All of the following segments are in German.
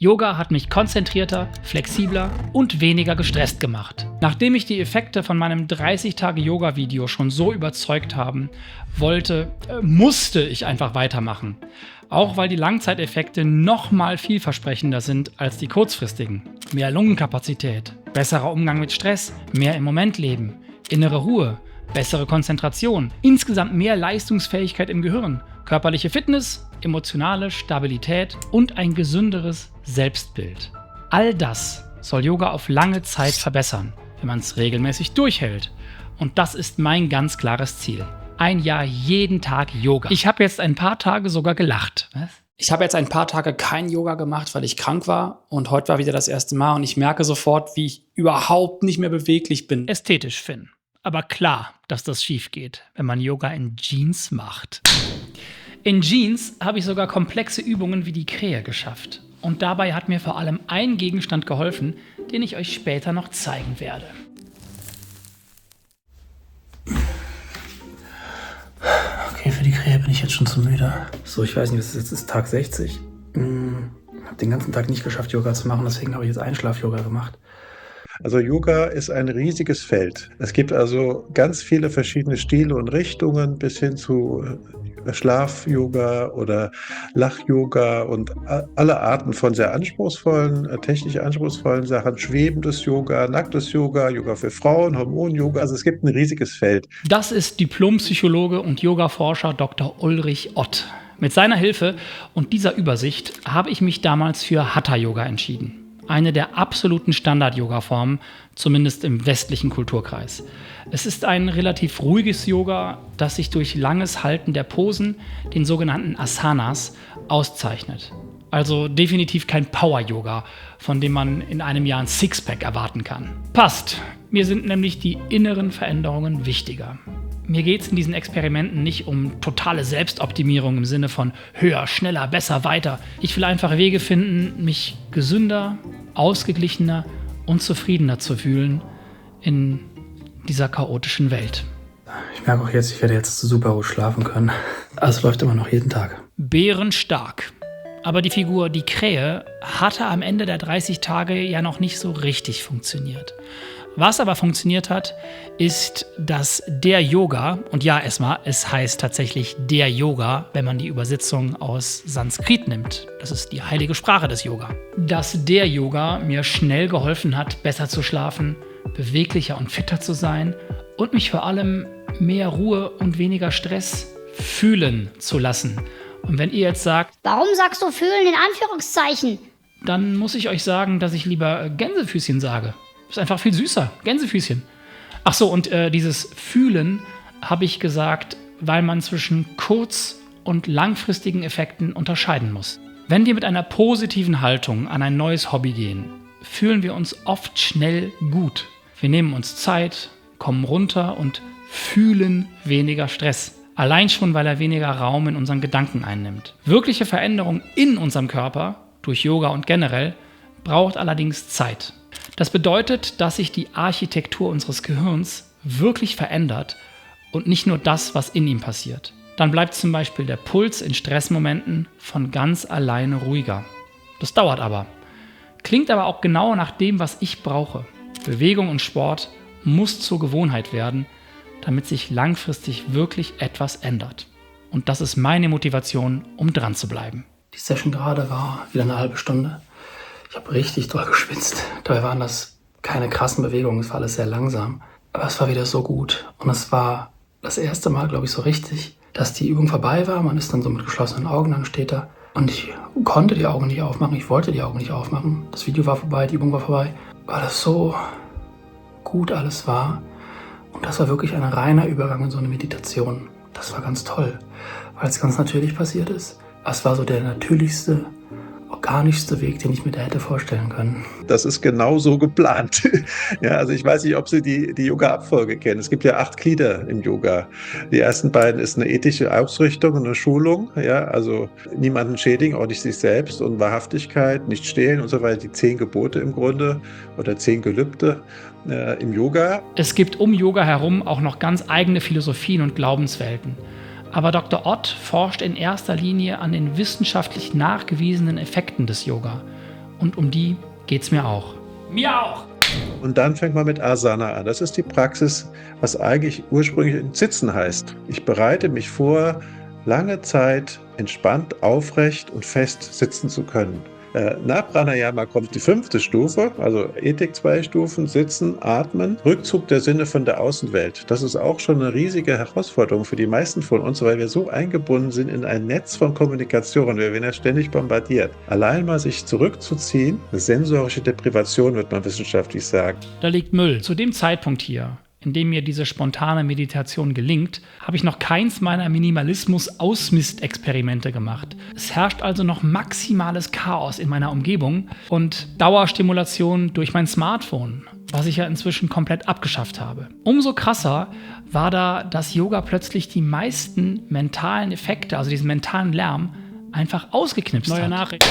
Yoga hat mich konzentrierter, flexibler und weniger gestresst gemacht. Nachdem mich die Effekte von meinem 30-Tage-Yoga-Video schon so überzeugt haben, musste ich einfach weitermachen. Auch weil die Langzeiteffekte nochmal vielversprechender sind als die kurzfristigen. Mehr Lungenkapazität, besserer Umgang mit Stress, mehr im Moment leben, innere Ruhe, bessere Konzentration, insgesamt mehr Leistungsfähigkeit im Gehirn, körperliche Fitness, emotionale Stabilität und ein gesünderes Selbstbild. All das soll Yoga auf lange Zeit verbessern, wenn man es regelmäßig durchhält. Und das ist mein ganz klares Ziel. Ein Jahr jeden Tag Yoga. Ich habe jetzt ein paar Tage sogar gelacht. Was? Ich habe jetzt ein paar Tage kein Yoga gemacht, weil ich krank war. Und heute war wieder das erste Mal. Und ich merke sofort, wie ich überhaupt nicht mehr beweglich bin. Ästhetisch, Finn. Aber klar, dass das schief geht, wenn man Yoga in Jeans macht. In Jeans habe ich sogar komplexe Übungen wie die Krähe geschafft. Und dabei hat mir vor allem ein Gegenstand geholfen, den ich euch später noch zeigen werde. Okay, für die Krähe bin ich jetzt schon zu müde. So, ich weiß nicht, was es jetzt ist, Tag 60. Ich habe den ganzen Tag nicht geschafft, Yoga zu machen, deswegen habe ich jetzt Einschlaf-Yoga gemacht. Also Yoga ist ein riesiges Feld. Es gibt also ganz viele verschiedene Stile und Richtungen bis hin zu Schlaf-Yoga oder Lach-Yoga und alle Arten von sehr anspruchsvollen, technisch anspruchsvollen Sachen. Schwebendes Yoga, nacktes Yoga, Yoga für Frauen, Hormon-Yoga. Also es gibt ein riesiges Feld. Das ist Diplompsychologe und Yoga-Forscher Dr. Ulrich Ott. Mit seiner Hilfe und dieser Übersicht habe ich mich damals für Hatha-Yoga entschieden. Eine der absoluten Standard-Yoga-Formen, zumindest im westlichen Kulturkreis. Es ist ein relativ ruhiges Yoga, das sich durch langes Halten der Posen, den sogenannten Asanas, auszeichnet. Also definitiv kein Power-Yoga, von dem man in einem Jahr ein Sixpack erwarten kann. Passt, mir sind nämlich die inneren Veränderungen wichtiger. Mir geht es in diesen Experimenten nicht um totale Selbstoptimierung im Sinne von höher, schneller, besser, weiter. Ich will einfach Wege finden, mich gesünder, ausgeglichener und zufriedener zu fühlen in dieser chaotischen Welt. Ich merke auch jetzt, ich werde jetzt super gut schlafen können. Also es läuft immer noch jeden Tag. Bärenstark. Aber die Figur, die Krähe, hatte am Ende der 30 Tage ja noch nicht so richtig funktioniert. Was aber funktioniert hat, ist, dass der Yoga, und ja, Esma, es heißt tatsächlich der Yoga, wenn man die Übersetzung aus Sanskrit nimmt. Das ist die heilige Sprache des Yoga. Dass der Yoga mir schnell geholfen hat, besser zu schlafen, beweglicher und fitter zu sein und mich vor allem mehr Ruhe und weniger Stress fühlen zu lassen. Und wenn ihr jetzt sagt, warum sagst du fühlen in Anführungszeichen? Dann muss ich euch sagen, dass ich lieber Gänsefüßchen sage. Ist einfach viel süßer. Gänsefüßchen. Ach so, und dieses Fühlen habe ich gesagt, weil man zwischen kurz- und langfristigen Effekten unterscheiden muss. Wenn wir mit einer positiven Haltung an ein neues Hobby gehen, fühlen wir uns oft schnell gut. Wir nehmen uns Zeit, kommen runter und fühlen weniger Stress. Allein schon, weil er weniger Raum in unseren Gedanken einnimmt. Wirkliche Veränderung in unserem Körper, durch Yoga und generell, braucht allerdings Zeit. Das bedeutet, dass sich die Architektur unseres Gehirns wirklich verändert und nicht nur das, was in ihm passiert. Dann bleibt zum Beispiel der Puls in Stressmomenten von ganz alleine ruhiger. Das dauert aber. Klingt aber auch genau nach dem, was ich brauche. Bewegung und Sport muss zur Gewohnheit werden, damit sich langfristig wirklich etwas ändert. Und das ist meine Motivation, um dran zu bleiben. Die Session gerade war wieder eine halbe Stunde. Ich habe richtig doll geschwitzt. Dabei waren das keine krassen Bewegungen, es war alles sehr langsam. Aber es war wieder so gut. Und es war das erste Mal, glaube ich, so richtig, dass die Übung vorbei war. Man ist dann so mit geschlossenen Augen, dann steht da. Und ich konnte die Augen nicht aufmachen, ich wollte die Augen nicht aufmachen. Das Video war vorbei, die Übung war vorbei. Weil das so gut alles war. Und das war wirklich ein reiner Übergang in so eine Meditation. Das war ganz toll, weil es ganz natürlich passiert ist. Es war so der natürlichste, organischste Weg, den ich mir da hätte vorstellen können. Das ist genau so geplant. Ja, also ich weiß nicht, ob Sie die Yoga-Abfolge kennen. Es gibt ja 8 Glieder im Yoga. Die ersten beiden ist eine ethische Ausrichtung und eine Schulung. Ja, also niemanden schädigen, auch nicht sich selbst, und Wahrhaftigkeit, nicht stehlen und so weiter. Die 10 Gebote im Grunde oder 10 Gelübde im Yoga. Es gibt um Yoga herum auch noch ganz eigene Philosophien und Glaubenswelten. Aber Dr. Ott forscht in erster Linie an den wissenschaftlich nachgewiesenen Effekten des Yoga Und um die geht's mir auch. Mir auch! Und dann fängt man mit Asana an. Das ist die Praxis, was eigentlich ursprünglich Sitzen heißt. Ich bereite mich vor, lange Zeit entspannt, aufrecht und fest sitzen zu können. Nach Pranayama kommt die 5. Stufe, also Ethik 2 Stufen, Sitzen, Atmen, Rückzug der Sinne von der Außenwelt. Das ist auch schon eine riesige Herausforderung für die meisten von uns, weil wir so eingebunden sind in ein Netz von Kommunikation. Wir werden ja ständig bombardiert. Allein mal sich zurückzuziehen, eine sensorische Deprivation, wird man wissenschaftlich sagen. Da liegt Müll. Zu dem Zeitpunkt hier, in dem mir diese spontane Meditation gelingt, habe ich noch keins meiner Minimalismus-Ausmistexperimente gemacht. Es herrscht also noch maximales Chaos in meiner Umgebung und Dauerstimulation durch mein Smartphone, was ich ja inzwischen komplett abgeschafft habe. Umso krasser war da, dass Yoga plötzlich die meisten mentalen Effekte, also diesen mentalen Lärm, einfach ausgeknipst hat. Neue Nachricht.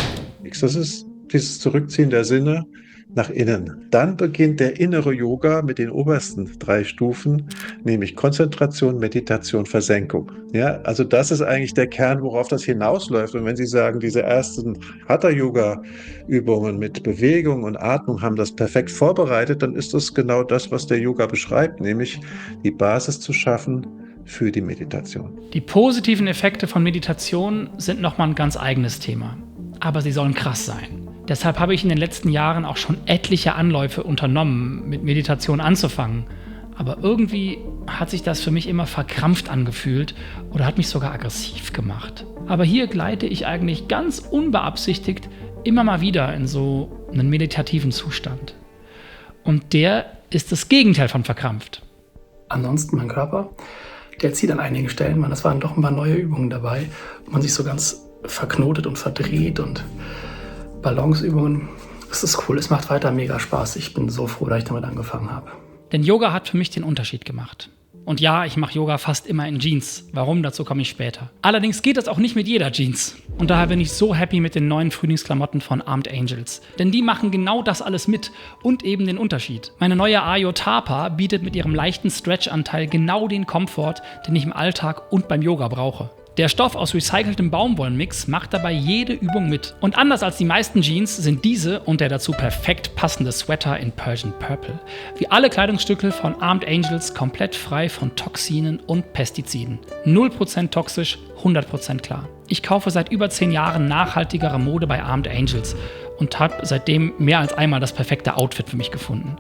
Das ist dieses Zurückziehen der Sinne nach innen. Dann beginnt der innere Yoga mit den obersten 3 Stufen, nämlich Konzentration, Meditation, Versenkung. Ja, also das ist eigentlich der Kern, worauf das hinausläuft. Und wenn Sie sagen, diese ersten Hatha-Yoga-Übungen mit Bewegung und Atmung haben das perfekt vorbereitet, dann ist das genau das, was der Yoga beschreibt, nämlich die Basis zu schaffen für die Meditation. Die positiven Effekte von Meditation sind nochmal ein ganz eigenes Thema. Aber sie sollen krass sein. Deshalb habe ich in den letzten Jahren auch schon etliche Anläufe unternommen, mit Meditation anzufangen. Aber irgendwie hat sich das für mich immer verkrampft angefühlt oder hat mich sogar aggressiv gemacht. Aber hier gleite ich eigentlich ganz unbeabsichtigt immer mal wieder in so einen meditativen Zustand. Und der ist das Gegenteil von verkrampft. Ansonsten mein Körper, der zieht an einigen Stellen, es waren doch ein paar neue Übungen dabei, wo man sich so ganz verknotet und verdreht und Balanceübungen. Es ist cool, es macht weiter mega Spaß. Ich bin so froh, dass ich damit angefangen habe. Denn Yoga hat für mich den Unterschied gemacht. Und ja, ich mache Yoga fast immer in Jeans. Warum? Dazu komme ich später. Allerdings geht das auch nicht mit jeder Jeans. Und daher bin ich so happy mit den neuen Frühlingsklamotten von Armed Angels. Denn die machen genau das alles mit und eben den Unterschied. Meine neue Ayo Tapa bietet mit ihrem leichten Stretch-Anteil genau den Komfort, den ich im Alltag und beim Yoga brauche. Der Stoff aus recyceltem Baumwollenmix macht dabei jede Übung mit. Und anders als die meisten Jeans sind diese und der dazu perfekt passende Sweater in Persian Purple wie alle Kleidungsstücke von Armed Angels komplett frei von Toxinen und Pestiziden. 0% toxisch, 100% klar. Ich kaufe seit über 10 Jahren nachhaltigere Mode bei Armed Angels und habe seitdem mehr als einmal das perfekte Outfit für mich gefunden.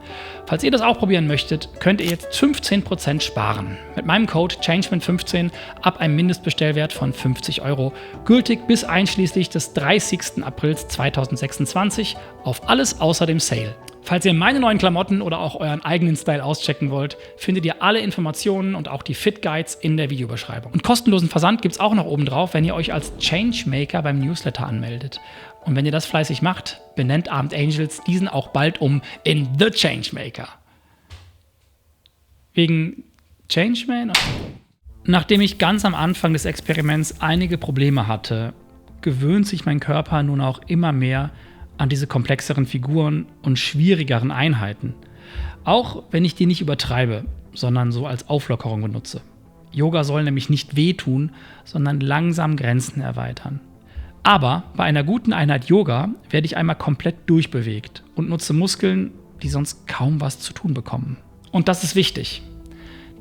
Falls ihr das auch probieren möchtet, könnt ihr jetzt 15% sparen. Mit meinem Code CHANGEMAN15 ab einem Mindestbestellwert von 50 €, gültig bis einschließlich des 30. Aprils 2026 auf alles außer dem Sale. Falls ihr meine neuen Klamotten oder auch euren eigenen Style auschecken wollt, findet ihr alle Informationen und auch die Fit Guides in der Videobeschreibung. Und kostenlosen Versand gibt es auch noch oben drauf, wenn ihr euch als Changemaker beim Newsletter anmeldet. Und wenn ihr das fleißig macht, benennt Armed Angels diesen auch bald um in The Changemaker. Wegen Changeman? Nachdem ich ganz am Anfang des Experiments einige Probleme hatte, gewöhnt sich mein Körper nun auch immer mehr an diese komplexeren Figuren und schwierigeren Einheiten. Auch wenn ich die nicht übertreibe, sondern so als Auflockerung benutze. Yoga soll nämlich nicht wehtun, sondern langsam Grenzen erweitern. Aber bei einer guten Einheit Yoga werde ich einmal komplett durchbewegt und nutze Muskeln, die sonst kaum was zu tun bekommen. Und das ist wichtig.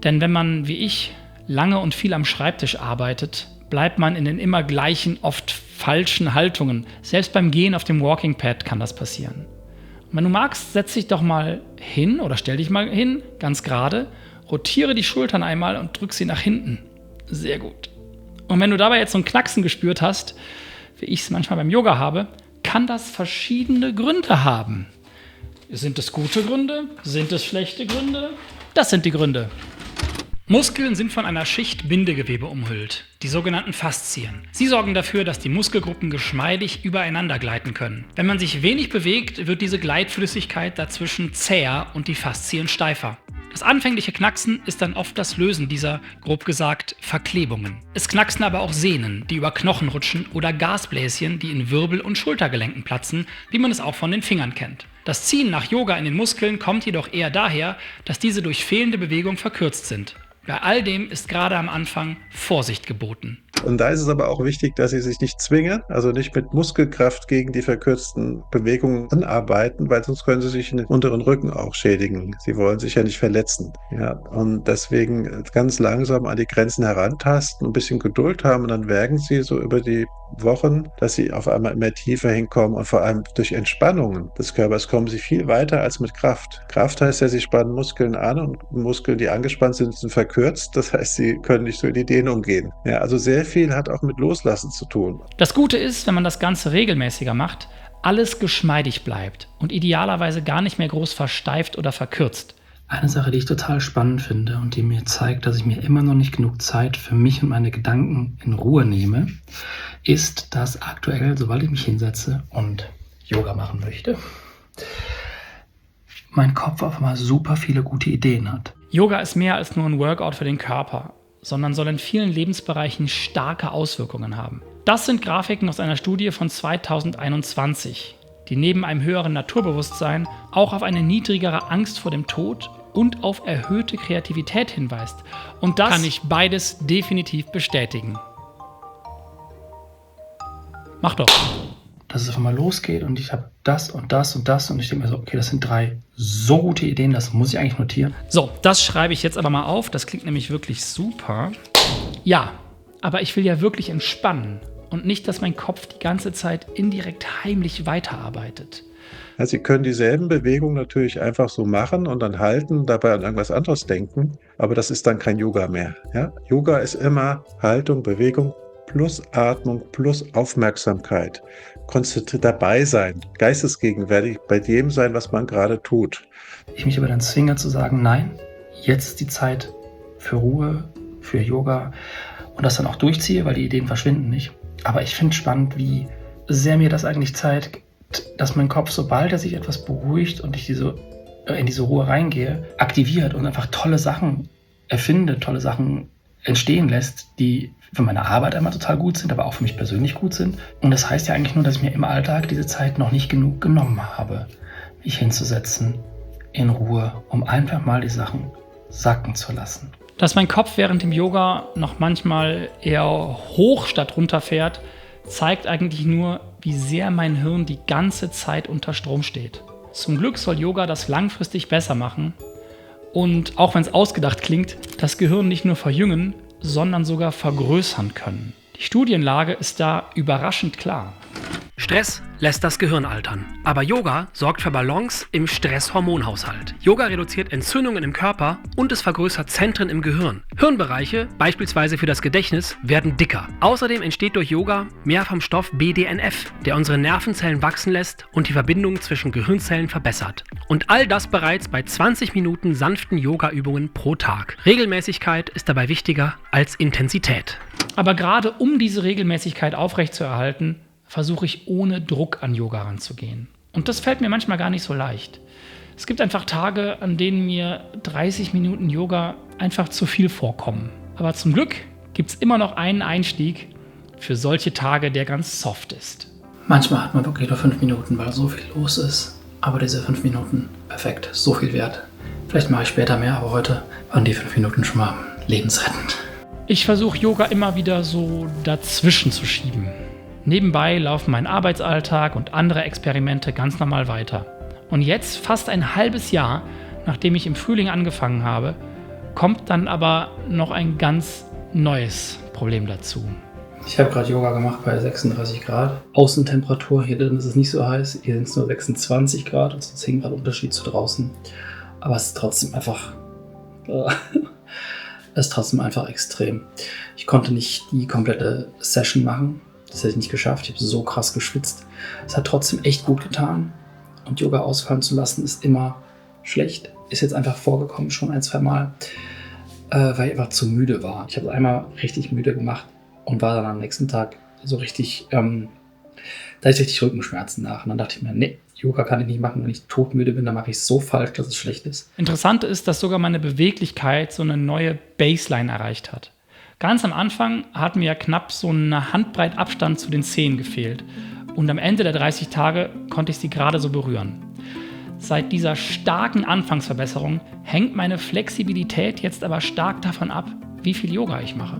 Denn wenn man, wie ich, lange und viel am Schreibtisch arbeitet, bleibt man in den immer gleichen, oft falschen Haltungen. Selbst beim Gehen auf dem Walking Pad kann das passieren. Und wenn du magst, setz dich doch mal hin oder stell dich mal hin, ganz gerade, rotiere die Schultern einmal und drück sie nach hinten. Sehr gut. Und wenn du dabei jetzt so ein Knacksen gespürt hast, wie ich es manchmal beim Yoga habe, kann das verschiedene Gründe haben. Sind es gute Gründe? Sind es schlechte Gründe? Das sind die Gründe. Muskeln sind von einer Schicht Bindegewebe umhüllt, die sogenannten Faszien. Sie sorgen dafür, dass die Muskelgruppen geschmeidig übereinander gleiten können. Wenn man sich wenig bewegt, wird diese Gleitflüssigkeit dazwischen zäher und die Faszien steifer. Das anfängliche Knacksen ist dann oft das Lösen dieser, grob gesagt, Verklebungen. Es knacksen aber auch Sehnen, die über Knochen rutschen, oder Gasbläschen, die in Wirbel- und Schultergelenken platzen, wie man es auch von den Fingern kennt. Das Ziehen nach Yoga in den Muskeln kommt jedoch eher daher, dass diese durch fehlende Bewegung verkürzt sind. Bei all dem ist gerade am Anfang Vorsicht geboten. Und da ist es aber auch wichtig, dass sie sich nicht zwingen, also nicht mit Muskelkraft gegen die verkürzten Bewegungen anarbeiten, weil sonst können sie sich den unteren Rücken auch schädigen. Sie wollen sich ja nicht verletzen. Ja, und deswegen ganz langsam an die Grenzen herantasten, ein bisschen Geduld haben und dann merken sie so über die Wochen, dass sie auf einmal immer tiefer hinkommen und vor allem durch Entspannungen des Körpers kommen sie viel weiter als mit Kraft. Kraft heißt ja, sie spannen Muskeln an und Muskeln, die angespannt sind, sind verkürzt. Das heißt, sie können nicht so in die Dehnung gehen. Ja, also sehr viel hat auch mit Loslassen zu tun. Das Gute ist, wenn man das Ganze regelmäßiger macht, alles geschmeidig bleibt und idealerweise gar nicht mehr groß versteift oder verkürzt. Eine Sache, die ich total spannend finde und die mir zeigt, dass ich mir immer noch nicht genug Zeit für mich und meine Gedanken in Ruhe nehme, ist, dass aktuell, sobald ich mich hinsetze und Yoga machen möchte, mein Kopf auf einmal super viele gute Ideen hat. Yoga ist mehr als nur ein Workout für den Körper, sondern soll in vielen Lebensbereichen starke Auswirkungen haben. Das sind Grafiken aus einer Studie von 2021, die neben einem höheren Naturbewusstsein auch auf eine niedrigere Angst vor dem Tod und auf erhöhte Kreativität hinweist. Und das kann ich beides definitiv bestätigen. Mach doch. Dass es auf einmal losgeht und ich habe das und das und das und ich denke mir so, okay, das sind 3 so gute Ideen, das muss ich eigentlich notieren. So, das schreibe ich jetzt aber mal auf, das klingt nämlich wirklich super. Ja, aber ich will ja wirklich entspannen und nicht, dass mein Kopf die ganze Zeit indirekt heimlich weiterarbeitet. Ja, Sie können dieselben Bewegungen natürlich einfach so machen und dann halten, dabei an irgendwas anderes denken, aber das ist dann kein Yoga mehr. Ja? Yoga ist immer Haltung, Bewegung plus Atmung plus Aufmerksamkeit. Konzentriert dabei sein, geistesgegenwärtig bei dem sein, was man gerade tut. Ich mich aber dann zwinge zu sagen, nein, jetzt ist die Zeit für Ruhe, für Yoga und das dann auch durchziehe, weil die Ideen verschwinden nicht. Aber ich finde spannend, wie sehr mir das eigentlich zeigt, dass mein Kopf, sobald er sich etwas beruhigt und ich in diese Ruhe reingehe, aktiviert und einfach tolle Sachen erfindet, tolle Sachen entstehen lässt, die für meine Arbeit einmal total gut sind, aber auch für mich persönlich gut sind. Und das heißt ja eigentlich nur, dass ich mir im Alltag diese Zeit noch nicht genug genommen habe, mich hinzusetzen, in Ruhe, um einfach mal die Sachen sacken zu lassen. Dass mein Kopf während dem Yoga noch manchmal eher hoch statt runter fährt, zeigt eigentlich nur, wie sehr mein Hirn die ganze Zeit unter Strom steht. Zum Glück soll Yoga das langfristig besser machen und, auch wenn es ausgedacht klingt, das Gehirn nicht nur verjüngen, sondern sogar vergrößern können. Die Studienlage ist da überraschend klar. Stress lässt das Gehirn altern, aber Yoga sorgt für Balance im Stresshormonhaushalt. Yoga reduziert Entzündungen im Körper und es vergrößert Zentren im Gehirn. Hirnbereiche, beispielsweise für das Gedächtnis, werden dicker. Außerdem entsteht durch Yoga mehr vom Stoff BDNF, der unsere Nervenzellen wachsen lässt und die Verbindung zwischen Gehirnzellen verbessert. Und all das bereits bei 20 Minuten sanften Yoga-Übungen pro Tag. Regelmäßigkeit ist dabei wichtiger als Intensität. Aber gerade um diese Regelmäßigkeit aufrechtzuerhalten, versuche ich ohne Druck an Yoga ranzugehen. Und das fällt mir manchmal gar nicht so leicht. Es gibt einfach Tage, an denen mir 30 Minuten Yoga einfach zu viel vorkommen. Aber zum Glück gibt es immer noch einen Einstieg für solche Tage, der ganz soft ist. Manchmal hat man wirklich nur 5 Minuten, weil so viel los ist. Aber diese 5 Minuten, perfekt, so viel wert. Vielleicht mache ich später mehr, aber heute waren die 5 Minuten schon mal lebensrettend. Ich versuche Yoga immer wieder so dazwischen zu schieben. Nebenbei laufen mein Arbeitsalltag und andere Experimente ganz normal weiter. Und jetzt, fast ein halbes Jahr, nachdem ich im Frühling angefangen habe, kommt dann aber noch ein ganz neues Problem dazu. Ich habe gerade Yoga gemacht bei 36 Grad. Außentemperatur, hier drin ist es nicht so heiß, hier sind es nur 26 Grad und so 10 Grad Unterschied zu draußen. Aber es ist trotzdem einfach extrem. Ich konnte nicht die komplette Session machen. Das hätte ich nicht geschafft. Ich habe so krass geschwitzt. Es hat trotzdem echt gut getan. Und Yoga ausfallen zu lassen ist immer schlecht. Ist jetzt einfach vorgekommen, schon 1-2 Mal, weil ich einfach zu müde war. Ich habe es einmal richtig müde gemacht und war dann am nächsten Tag so richtig, da hatte ich richtig Rückenschmerzen nach. Und dann dachte ich mir, nee, Yoga kann ich nicht machen. Wenn ich todmüde bin, dann mache ich es so falsch, dass es schlecht ist. Interessant ist, dass sogar meine Beweglichkeit so eine neue Baseline erreicht hat. Ganz am Anfang hat mir ja knapp so eine Handbreit Abstand zu den Zehen gefehlt. Und am Ende der 30 Tage konnte ich sie gerade so berühren. Seit dieser starken Anfangsverbesserung hängt meine Flexibilität jetzt aber stark davon ab, wie viel Yoga ich mache.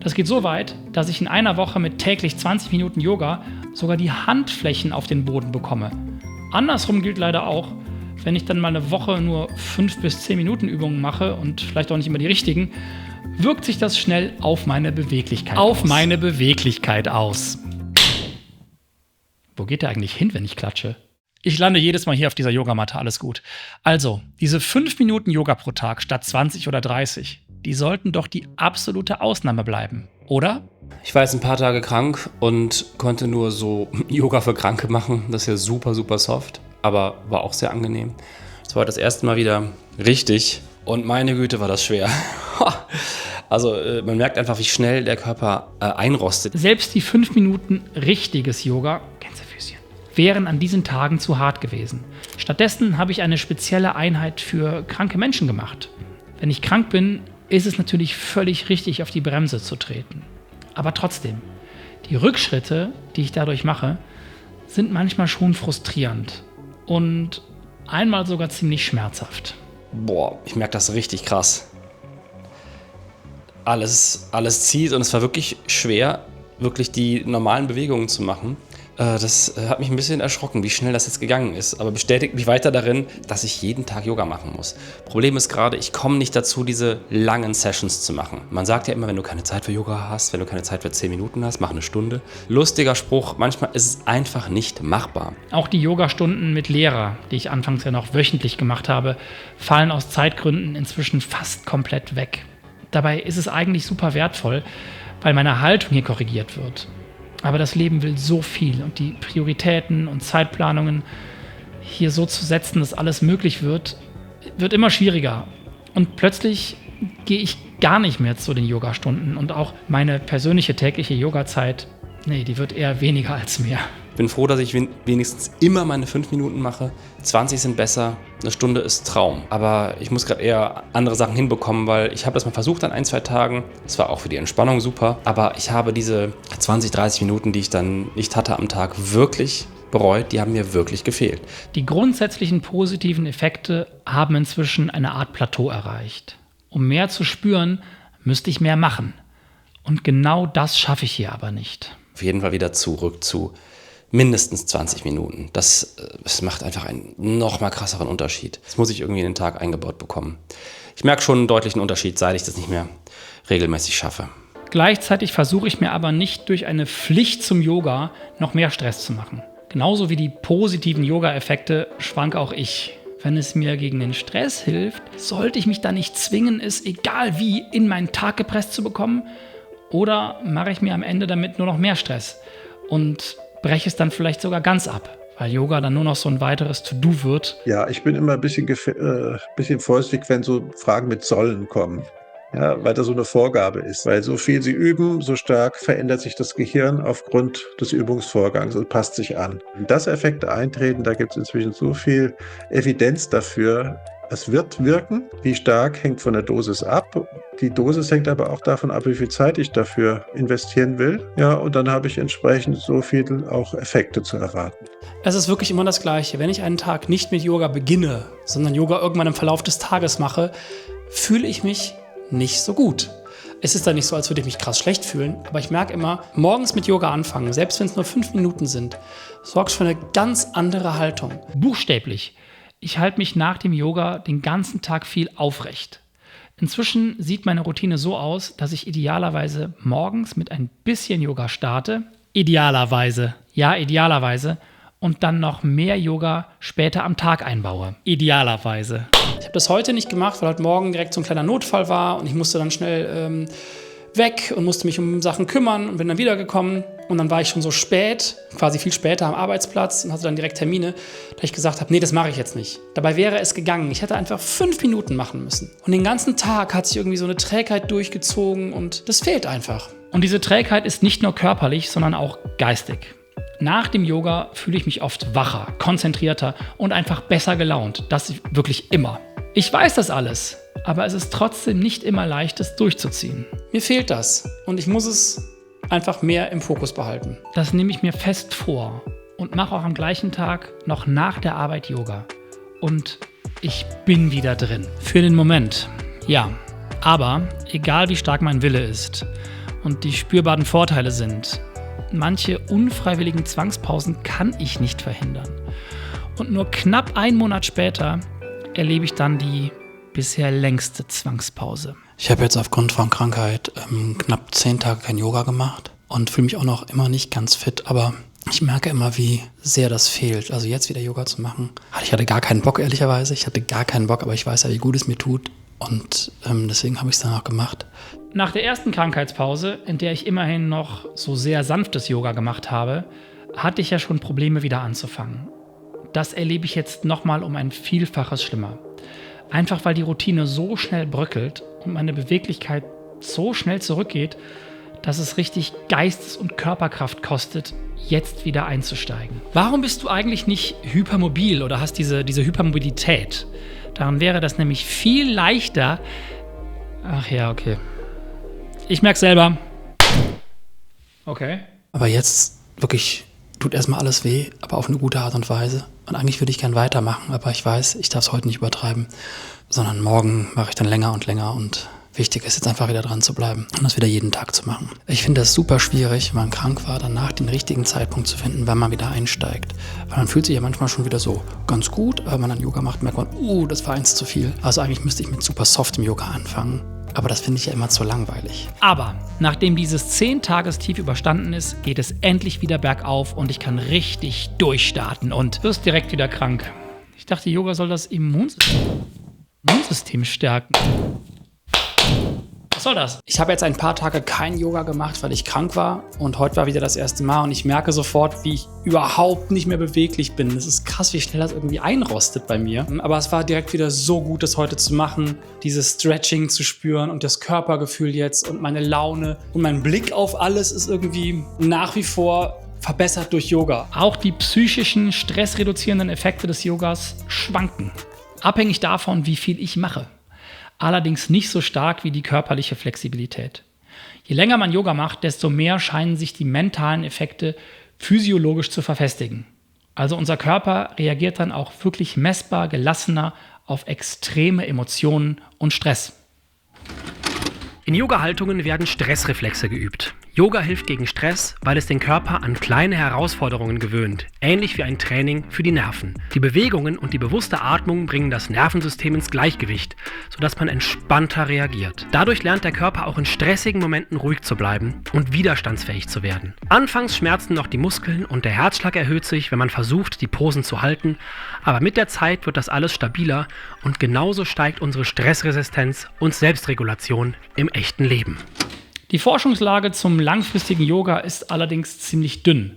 Das geht so weit, dass ich in einer Woche mit täglich 20 Minuten Yoga sogar die Handflächen auf den Boden bekomme. Andersrum gilt leider auch, wenn ich dann mal eine Woche nur 5 bis 10 Minuten Übungen mache und vielleicht auch nicht immer die richtigen, wirkt sich das schnell auf meine Beweglichkeit aus. Wo geht der eigentlich hin, wenn ich klatsche? Ich lande jedes Mal hier auf dieser Yogamatte, alles gut. Also, diese 5 Minuten Yoga pro Tag statt 20 oder 30, die sollten doch die absolute Ausnahme bleiben, oder? Ich war jetzt ein paar Tage krank und konnte nur so Yoga für Kranke machen. Das ist ja super, super soft, aber war auch sehr angenehm. Das war das erste Mal wieder richtig und meine Güte war das schwer. Also man merkt einfach, wie schnell der Körper einrostet. Selbst die 5 Minuten richtiges Yoga, Gänsefüßchen, wären an diesen Tagen zu hart gewesen. Stattdessen habe ich eine spezielle Einheit für kranke Menschen gemacht. Wenn ich krank bin, ist es natürlich völlig richtig, auf die Bremse zu treten. Aber trotzdem, die Rückschritte, die ich dadurch mache, sind manchmal schon frustrierend und einmal sogar ziemlich schmerzhaft. Boah, ich merke das richtig krass. Alles zieht und es war wirklich schwer, wirklich die normalen Bewegungen zu machen. Das hat mich ein bisschen erschrocken, wie schnell das jetzt gegangen ist. Aber bestätigt mich weiter darin, dass ich jeden Tag Yoga machen muss. Problem ist gerade, ich komme nicht dazu, diese langen Sessions zu machen. Man sagt ja immer, wenn du keine Zeit für Yoga hast, wenn du keine Zeit für 10 Minuten hast, mach eine Stunde. Lustiger Spruch, manchmal ist es einfach nicht machbar. Auch die Yogastunden mit Lehrer, die ich anfangs ja noch wöchentlich gemacht habe, fallen aus Zeitgründen inzwischen fast komplett weg. Dabei ist es eigentlich super wertvoll, weil meine Haltung hier korrigiert wird. Aber das Leben will so viel und die Prioritäten und Zeitplanungen hier so zu setzen, dass alles möglich wird immer schwieriger. Und plötzlich gehe ich gar nicht mehr zu den Yogastunden und auch meine persönliche tägliche Yogazeit, die wird eher weniger als mehr. Ich bin froh, dass ich wenigstens immer meine 5 Minuten mache. 20 sind besser, eine Stunde ist Traum. Aber ich muss gerade eher andere Sachen hinbekommen, weil ich habe das mal versucht an 1-2 Tagen. Das war auch für die Entspannung super. Aber ich habe diese 20, 30 Minuten, die ich dann nicht hatte am Tag, wirklich bereut. Die haben mir wirklich gefehlt. Die grundsätzlichen positiven Effekte haben inzwischen eine Art Plateau erreicht. Um mehr zu spüren, müsste ich mehr machen. Und genau das schaffe ich hier aber nicht. Auf jeden Fall wieder zurück zu mindestens 20 Minuten. Das macht einfach einen noch mal krasseren Unterschied. Das muss ich irgendwie in den Tag eingebaut bekommen. Ich merke schon einen deutlichen Unterschied, seit ich das nicht mehr regelmäßig schaffe. Gleichzeitig versuche ich mir aber nicht durch eine Pflicht zum Yoga noch mehr Stress zu machen. Genauso wie die positiven Yoga-Effekte schwanke auch ich. Wenn es mir gegen den Stress hilft, sollte ich mich dann nicht zwingen, es egal wie in meinen Tag gepresst zu bekommen? Oder mache ich mir am Ende damit nur noch mehr Stress und breche es dann vielleicht sogar ganz ab, weil Yoga dann nur noch so ein weiteres To-Do wird? Ja, ich bin immer ein bisschen vorsichtig, wenn so Fragen mit sollen kommen. Ja, weil das so eine Vorgabe ist. Weil so viel sie üben, so stark verändert sich das Gehirn aufgrund des Übungsvorgangs und passt sich an. Dass Effekte eintreten, da gibt es inzwischen so viel Evidenz dafür. Es wird wirken. Wie stark hängt von der Dosis ab. Die Dosis hängt aber auch davon ab, wie viel Zeit ich dafür investieren will. Ja, und dann habe ich entsprechend so viel auch Effekte zu erwarten. Es ist wirklich immer das Gleiche. Wenn ich einen Tag nicht mit Yoga beginne, sondern Yoga irgendwann im Verlauf des Tages mache, fühle ich mich nicht so gut. Es ist dann nicht so, als würde ich mich krass schlecht fühlen, aber ich merke immer, morgens mit Yoga anfangen, selbst wenn es nur 5 Minuten sind, sorgt für eine ganz andere Haltung. Buchstäblich. Ich halte mich nach dem Yoga den ganzen Tag viel aufrecht. Inzwischen sieht meine Routine so aus, dass ich idealerweise morgens mit ein bisschen Yoga starte. Idealerweise. Ja, idealerweise. Und dann noch mehr Yoga später am Tag einbaue. Idealerweise. Ich habe das heute nicht gemacht, weil heute Morgen direkt so ein kleiner Notfall war und ich musste dann schnell weg und musste mich um Sachen kümmern und bin dann wiedergekommen. Und dann war ich schon so spät, quasi viel später am Arbeitsplatz und hatte dann direkt Termine, da ich gesagt habe, nee, das mache ich jetzt nicht. Dabei wäre es gegangen. Ich hätte einfach 5 Minuten machen müssen. Und den ganzen Tag hat sich irgendwie so eine Trägheit durchgezogen und das fehlt einfach. Und diese Trägheit ist nicht nur körperlich, sondern auch geistig. Nach dem Yoga fühle ich mich oft wacher, konzentrierter und einfach besser gelaunt. Das wirklich immer. Ich weiß das alles, aber es ist trotzdem nicht immer leicht, es durchzuziehen. Mir fehlt das und ich muss es einfach mehr im Fokus behalten. Das nehme ich mir fest vor und mache auch am gleichen Tag noch nach der Arbeit Yoga. Und ich bin wieder drin. Für den Moment, ja. Aber egal wie stark mein Wille ist und die spürbaren Vorteile sind. Manche unfreiwilligen Zwangspausen kann ich nicht verhindern. Und nur knapp einen Monat später erlebe ich dann die bisher längste Zwangspause. Ich habe jetzt aufgrund von Krankheit knapp 10 Tage kein Yoga gemacht und fühle mich auch noch immer nicht ganz fit, aber ich merke immer, wie sehr das fehlt. Also jetzt wieder Yoga zu machen. Ich hatte gar keinen Bock, ehrlicherweise. Ich hatte gar keinen Bock, aber ich weiß ja, wie gut es mir tut. Und deswegen habe ich es dann auch gemacht. Nach der ersten Krankheitspause, in der ich immerhin noch so sehr sanftes Yoga gemacht habe, hatte ich ja schon Probleme wieder anzufangen. Das erlebe ich jetzt nochmal um ein Vielfaches schlimmer. Einfach weil die Routine so schnell bröckelt und meine Beweglichkeit so schnell zurückgeht, dass es richtig Geistes- und Körperkraft kostet, jetzt wieder einzusteigen. Warum bist du eigentlich nicht hypermobil oder hast diese Hypermobilität? Daran wäre das nämlich viel leichter. Ach ja, okay. Ich merke selber. Okay. Aber jetzt wirklich tut erstmal alles weh, aber auf eine gute Art und Weise. Und eigentlich würde ich gern weitermachen, aber ich weiß, ich darf es heute nicht übertreiben, sondern morgen mache ich dann länger und wichtig ist jetzt einfach wieder dran zu bleiben und das wieder jeden Tag zu machen. Ich finde das super schwierig, wenn man krank war, danach den richtigen Zeitpunkt zu finden, wann man wieder einsteigt. Weil man fühlt sich ja manchmal schon wieder so ganz gut, aber wenn man dann Yoga macht, merkt man, das war eins zu viel. Also eigentlich müsste ich mit super softem Yoga anfangen. Aber das finde ich ja immer zu langweilig. Aber nachdem dieses 10-Tages-Tief überstanden ist, geht es endlich wieder bergauf und ich kann richtig durchstarten und wirst direkt wieder krank. Ich dachte, Yoga soll das Immunsystem stärken. Was soll das? Ich habe jetzt ein paar Tage kein Yoga gemacht, weil ich krank war und heute war wieder das erste Mal und ich merke sofort, wie ich überhaupt nicht mehr beweglich bin. Es ist krass, wie schnell das irgendwie einrostet bei mir. Aber es war direkt wieder so gut, das heute zu machen, dieses Stretching zu spüren und das Körpergefühl jetzt und meine Laune und mein Blick auf alles ist irgendwie nach wie vor verbessert durch Yoga. Auch die psychischen, stressreduzierenden Effekte des Yogas schwanken. Abhängig davon, wie viel ich mache. Allerdings nicht so stark wie die körperliche Flexibilität. Je länger man Yoga macht, desto mehr scheinen sich die mentalen Effekte physiologisch zu verfestigen. Also unser Körper reagiert dann auch wirklich messbar gelassener auf extreme Emotionen und Stress. In Yoga-Haltungen werden Stressreflexe geübt. Yoga hilft gegen Stress, weil es den Körper an kleine Herausforderungen gewöhnt, ähnlich wie ein Training für die Nerven. Die Bewegungen und die bewusste Atmung bringen das Nervensystem ins Gleichgewicht, sodass man entspannter reagiert. Dadurch lernt der Körper auch in stressigen Momenten ruhig zu bleiben und widerstandsfähig zu werden. Anfangs schmerzen noch die Muskeln und der Herzschlag erhöht sich, wenn man versucht, die Posen zu halten, aber mit der Zeit wird das alles stabiler und genauso steigt unsere Stressresistenz und Selbstregulation im echten Leben. Die Forschungslage zum langfristigen Yoga ist allerdings ziemlich dünn.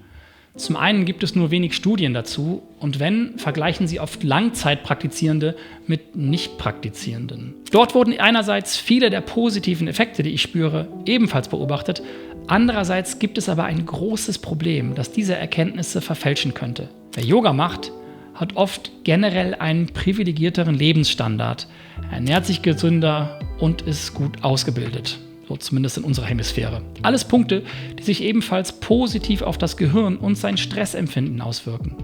Zum einen gibt es nur wenig Studien dazu und wenn, vergleichen sie oft Langzeitpraktizierende mit Nicht-Praktizierenden. Dort wurden einerseits viele der positiven Effekte, die ich spüre, ebenfalls beobachtet. Andererseits gibt es aber ein großes Problem, das diese Erkenntnisse verfälschen könnte. Wer Yoga macht, hat oft generell einen privilegierteren Lebensstandard, ernährt sich gesünder und ist gut ausgebildet. So zumindest in unserer Hemisphäre. Alles Punkte, die sich ebenfalls positiv auf das Gehirn und sein Stressempfinden auswirken.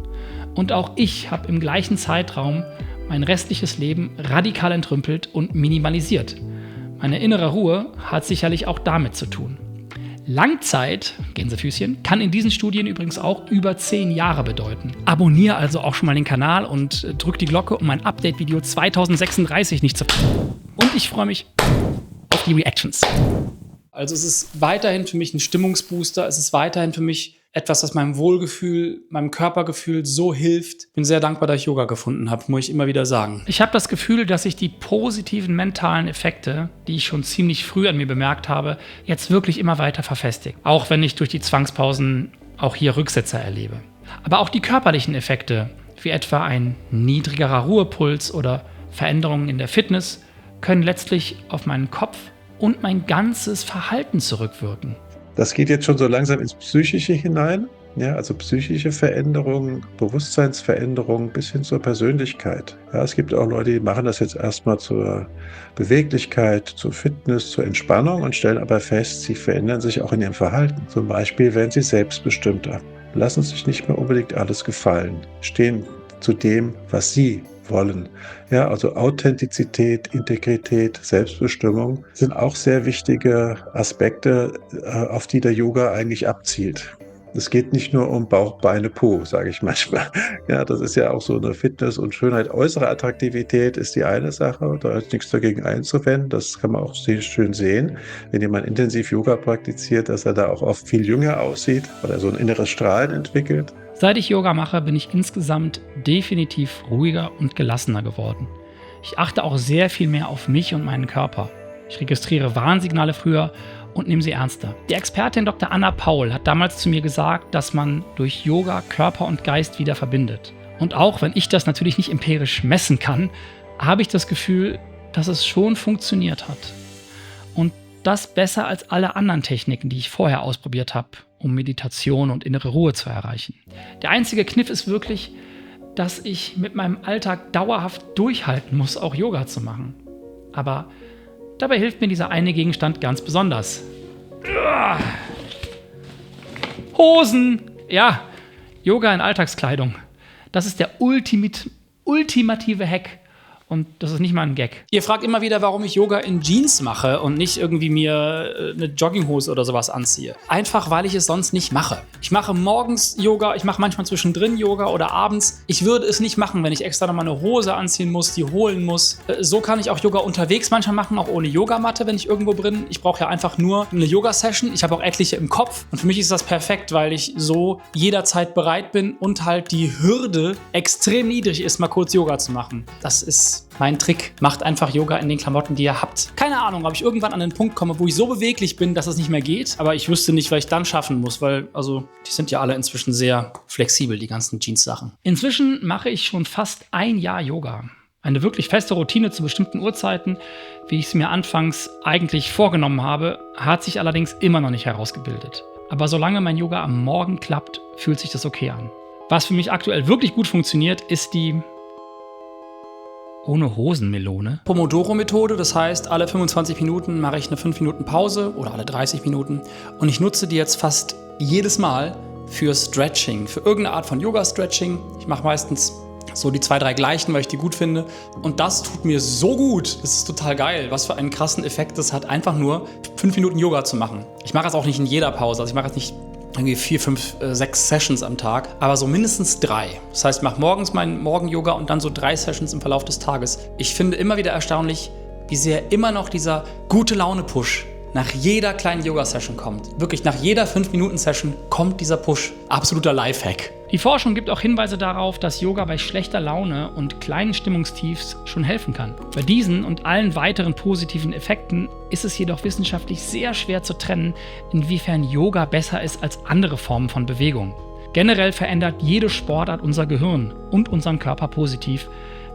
Und auch ich habe im gleichen Zeitraum mein restliches Leben radikal entrümpelt und minimalisiert. Meine innere Ruhe hat sicherlich auch damit zu tun. Langzeit, Gänsefüßchen, kann in diesen Studien übrigens auch über 10 Jahre bedeuten. Abonniere also auch schon mal den Kanal und drück die Glocke, um mein Update-Video 2036 nicht zu verpassen. Und ich freue mich auf die Reactions. Also es ist weiterhin für mich ein Stimmungsbooster, es ist weiterhin für mich etwas, das meinem Wohlgefühl, meinem Körpergefühl so hilft. Bin sehr dankbar, dass ich Yoga gefunden habe, muss ich immer wieder sagen. Ich habe das Gefühl, dass sich die positiven mentalen Effekte, die ich schon ziemlich früh an mir bemerkt habe, jetzt wirklich immer weiter verfestigen. Auch wenn ich durch die Zwangspausen auch hier Rücksetzer erlebe. Aber auch die körperlichen Effekte, wie etwa ein niedrigerer Ruhepuls oder Veränderungen in der Fitness, können letztlich auf meinen Kopf und mein ganzes Verhalten zurückwirken. Das geht jetzt schon so langsam ins Psychische hinein, ja, also psychische Veränderungen, Bewusstseinsveränderungen bis hin zur Persönlichkeit. Ja, es gibt auch Leute, die machen das jetzt erstmal zur Beweglichkeit, zur Fitness, zur Entspannung und stellen aber fest, sie verändern sich auch in ihrem Verhalten. Zum Beispiel werden sie selbstbestimmter, lassen sich nicht mehr unbedingt alles gefallen, stehen zu dem, was sie wollen. Ja, also Authentizität, Integrität, Selbstbestimmung sind auch sehr wichtige Aspekte, auf die der Yoga eigentlich abzielt. Es geht nicht nur um Bauch, Beine, Po, sage ich manchmal. Ja, das ist ja auch so eine Fitness und Schönheit. Äußere Attraktivität ist die eine Sache, da ist nichts dagegen einzuwenden. Das kann man auch sehr schön sehen, wenn jemand intensiv Yoga praktiziert, dass er da auch oft viel jünger aussieht oder so ein inneres Strahlen entwickelt. Seit ich Yoga mache, bin ich insgesamt definitiv ruhiger und gelassener geworden. Ich achte auch sehr viel mehr auf mich und meinen Körper. Ich registriere Warnsignale früher und nehme sie ernster. Die Expertin Dr. Anna Paul hat damals zu mir gesagt, dass man durch Yoga Körper und Geist wieder verbindet. Und auch wenn ich das natürlich nicht empirisch messen kann, habe ich das Gefühl, dass es schon funktioniert hat. Und das besser als alle anderen Techniken, die ich vorher ausprobiert habe, um Meditation und innere Ruhe zu erreichen. Der einzige Kniff ist wirklich, dass ich mit meinem Alltag dauerhaft durchhalten muss, auch Yoga zu machen. Aber dabei hilft mir dieser eine Gegenstand ganz besonders. Hosen! Ja, Yoga in Alltagskleidung. Das ist der ultimative Hack. Und das ist nicht mal ein Gag. Ihr fragt immer wieder, warum ich Yoga in Jeans mache und nicht irgendwie mir eine Jogginghose oder sowas anziehe. Einfach, weil ich es sonst nicht mache. Ich mache morgens Yoga, ich mache manchmal zwischendrin Yoga oder abends. Ich würde es nicht machen, wenn ich extra nochmal eine Hose anziehen muss, die holen muss. So kann ich auch Yoga unterwegs manchmal machen, auch ohne Yogamatte, wenn ich irgendwo bin. Ich brauche ja einfach nur eine Yoga-Session. Ich habe auch etliche im Kopf. Und für mich ist das perfekt, weil ich so jederzeit bereit bin und halt die Hürde extrem niedrig ist, mal kurz Yoga zu machen. Das ist mein Trick. Macht einfach Yoga in den Klamotten, die ihr habt. Keine Ahnung, ob ich irgendwann an den Punkt komme, wo ich so beweglich bin, dass es nicht mehr geht. Aber ich wüsste nicht, was ich dann schaffen muss, weil, also, die sind ja alle inzwischen sehr flexibel, die ganzen Jeans-Sachen. Inzwischen mache ich schon fast ein Jahr Yoga. Eine wirklich feste Routine zu bestimmten Uhrzeiten, wie ich es mir anfangs eigentlich vorgenommen habe, hat sich allerdings immer noch nicht herausgebildet. Aber solange mein Yoga am Morgen klappt, fühlt sich das okay an. Was für mich aktuell wirklich gut funktioniert, ist die ohne Hosenmelone Pomodoro-Methode. Das heißt, alle 25 Minuten mache ich eine 5 Minuten Pause oder alle 30 Minuten. Und ich nutze die jetzt fast jedes Mal für Stretching, für irgendeine Art von Yoga-Stretching. Ich mache meistens so die 2, 3 gleichen, weil ich die gut finde. Und das tut mir so gut. Das ist total geil, was für einen krassen Effekt das hat, einfach nur 5 Minuten Yoga zu machen. Ich mache es auch nicht in jeder Pause. Also ich mache jetzt nicht irgendwie 4, 5, 6 Sessions am Tag, aber so mindestens 3. Das heißt, ich mache morgens meinen Morgen-Yoga und dann so 3 Sessions im Verlauf des Tages. Ich finde immer wieder erstaunlich, wie sehr immer noch dieser gute Laune-Push nach jeder kleinen Yoga-Session kommt. Wirklich, nach jeder 5-Minuten-Session kommt dieser Push. Absoluter Lifehack. Die Forschung gibt auch Hinweise darauf, dass Yoga bei schlechter Laune und kleinen Stimmungstiefs schon helfen kann. Bei diesen und allen weiteren positiven Effekten ist es jedoch wissenschaftlich sehr schwer zu trennen, inwiefern Yoga besser ist als andere Formen von Bewegung. Generell verändert jede Sportart unser Gehirn und unseren Körper positiv,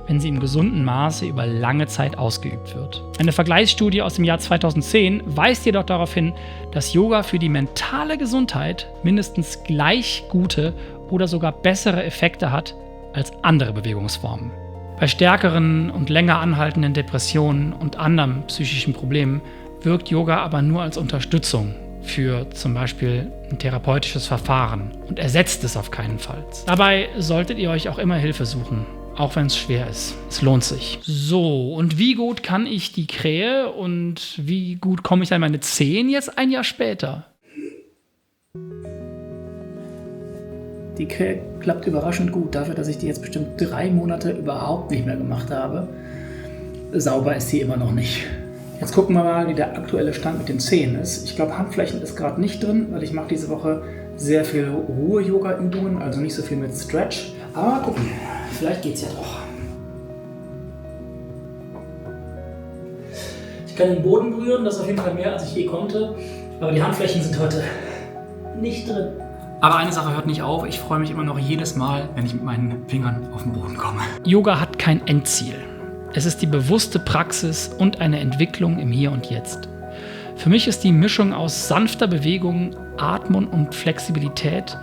wenn sie im gesunden Maße über lange Zeit ausgeübt wird. Eine Vergleichsstudie aus dem Jahr 2010 weist jedoch darauf hin, dass Yoga für die mentale Gesundheit mindestens gleich gute oder sogar bessere Effekte hat als andere Bewegungsformen. Bei stärkeren und länger anhaltenden Depressionen und anderen psychischen Problemen wirkt Yoga aber nur als Unterstützung für zum Beispiel ein therapeutisches Verfahren und ersetzt es auf keinen Fall. Dabei solltet ihr euch auch immer Hilfe suchen. Auch wenn es schwer ist. Es lohnt sich. So, und wie gut kann ich die Krähe und wie gut komme ich an meine 10 jetzt ein Jahr später? Die Krähe klappt überraschend gut, dafür, dass ich die jetzt bestimmt 3 Monate überhaupt nicht mehr gemacht habe. Sauber ist sie immer noch nicht. Jetzt gucken wir mal, wie der aktuelle Stand mit den Zehen ist. Ich glaube, Handflächen ist gerade nicht drin, weil ich mache diese Woche sehr viel Ruhe-Yoga-Übungen, also nicht so viel mit Stretch. Aber mal gucken, vielleicht geht's ja doch. Ich kann den Boden berühren, das ist auf jeden Fall mehr, als ich je konnte. Aber die Handflächen sind heute nicht drin. Aber eine Sache hört nicht auf, ich freue mich immer noch jedes Mal, wenn ich mit meinen Fingern auf den Boden komme. Yoga hat kein Endziel. Es ist die bewusste Praxis und eine Entwicklung im Hier und Jetzt. Für mich ist die Mischung aus sanfter Bewegung, Atmung und Flexibilität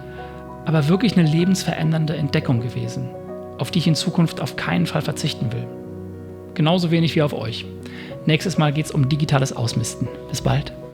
aber wirklich eine lebensverändernde Entdeckung gewesen, auf die ich in Zukunft auf keinen Fall verzichten will. Genauso wenig wie auf euch. Nächstes Mal geht's um digitales Ausmisten. Bis bald.